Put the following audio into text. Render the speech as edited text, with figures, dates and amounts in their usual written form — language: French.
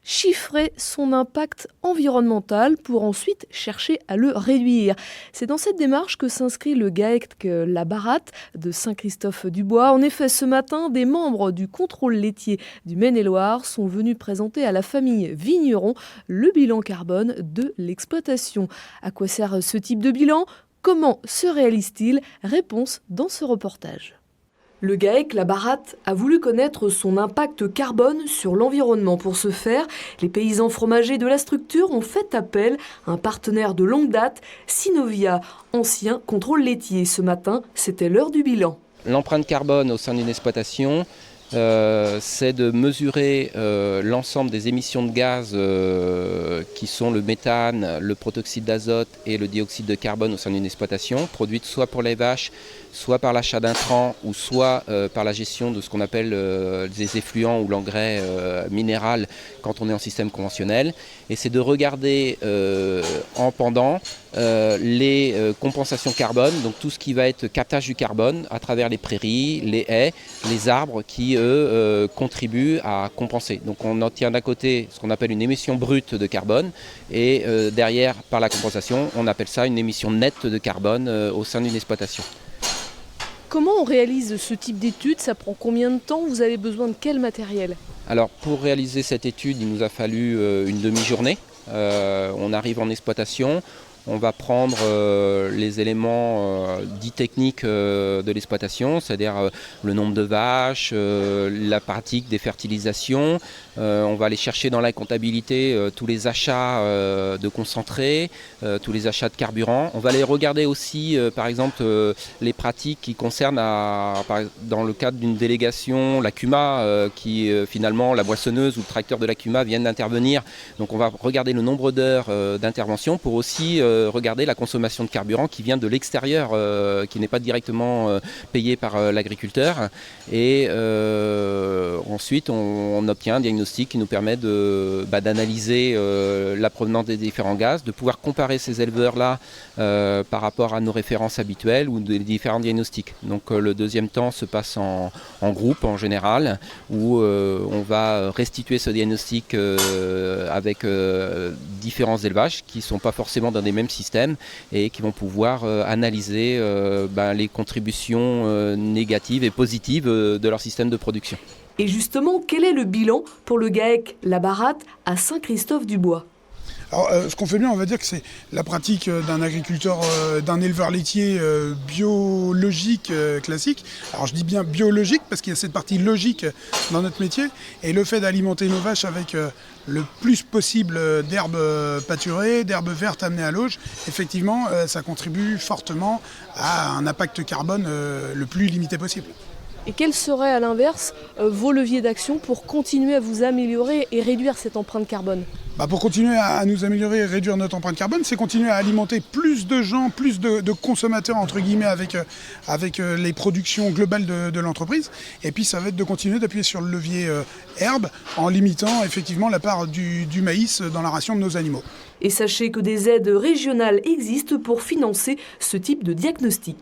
chiffrer son impact environnemental pour ensuite chercher à le réduire. C'est dans cette démarche que s'inscrit le GAEC La Baratte de Saint-Christophe-du-Bois. En effet, ce matin, des membres du contrôle laitier du Maine-et-Loire sont venus présenter à la famille Vigneron le bilan carbone de l'exploitation. À quoi sert ce type de bilan ? Comment se réalise-t-il ? Réponse dans ce reportage. Le GAEC La Baratte a voulu connaître son impact carbone sur l'environnement. Pour ce faire, les paysans fromagers de la structure ont fait appel à un partenaire de longue date, Synovia, ancien contrôle laitier. Ce matin, c'était l'heure du bilan. L'empreinte carbone au sein d'une exploitation, c'est de mesurer l'ensemble des émissions de gaz qui sont le méthane, le protoxyde d'azote et le dioxyde de carbone au sein d'une exploitation, produites soit pour les vaches, soit par l'achat d'intrants ou soit par la gestion de ce qu'on appelle des effluents ou l'engrais minéral quand on est en système conventionnel. Et c'est de regarder en pendant les compensations carbone, donc tout ce qui va être captage du carbone à travers les prairies, les haies, les arbres qui eux contribuent à compenser. Donc on obtient d'un côté ce qu'on appelle une émission brute de carbone et derrière par la compensation on appelle ça une émission nette de carbone au sein d'une exploitation. Comment on réalise ce type d'étude ? Ça prend combien de temps ? Vous avez besoin de quel matériel ? Alors pour réaliser cette étude, il nous a fallu une demi-journée. On arrive en exploitation, on va prendre les éléments dits techniques de l'exploitation, c'est-à-dire le nombre de vaches, la pratique des fertilisations. On va aller chercher dans la comptabilité tous les achats de concentrés, tous les achats de carburant. On va aller regarder aussi, par exemple, les pratiques qui concernent, dans le cadre d'une délégation, la CUMA, qui finalement, la moissonneuse ou le tracteur de la CUMA viennent d'intervenir. Donc on va regarder le nombre d'heures d'intervention pour aussi regarder la consommation de carburant qui vient de l'extérieur, qui n'est pas directement payé par l'agriculteur. Et ensuite, on obtient un diagnostic qui nous permet d'analyser la provenance des différents gaz, de pouvoir comparer ces éleveurs-là par rapport à nos références habituelles ou des différents diagnostics. Donc le deuxième temps se passe en groupe en général, où on va restituer ce diagnostic avec différents élevages qui ne sont pas forcément dans des mêmes systèmes et qui vont pouvoir analyser les contributions négatives et positives de leur système de production. Et justement, quel est le bilan pour le GAEC La Baratte à Saint-Christophe-du-Bois ? Alors, ce qu'on fait bien, on va dire que c'est la pratique d'un agriculteur, d'un éleveur laitier biologique classique. Alors je dis bien biologique parce qu'il y a cette partie logique dans notre métier. Et le fait d'alimenter nos vaches avec le plus possible d'herbes pâturées, d'herbes vertes amenées à l'auge, effectivement, ça contribue fortement à un impact carbone le plus limité possible. Et quels seraient à l'inverse vos leviers d'action pour continuer à vous améliorer et réduire cette empreinte carbone ? Pour continuer à nous améliorer et réduire notre empreinte carbone, c'est continuer à alimenter plus de gens, plus de consommateurs entre guillemets avec les productions globales de l'entreprise. Et puis ça va être de continuer d'appuyer sur le levier herbe en limitant effectivement la part du maïs dans la ration de nos animaux. Et sachez que des aides régionales existent pour financer ce type de diagnostic.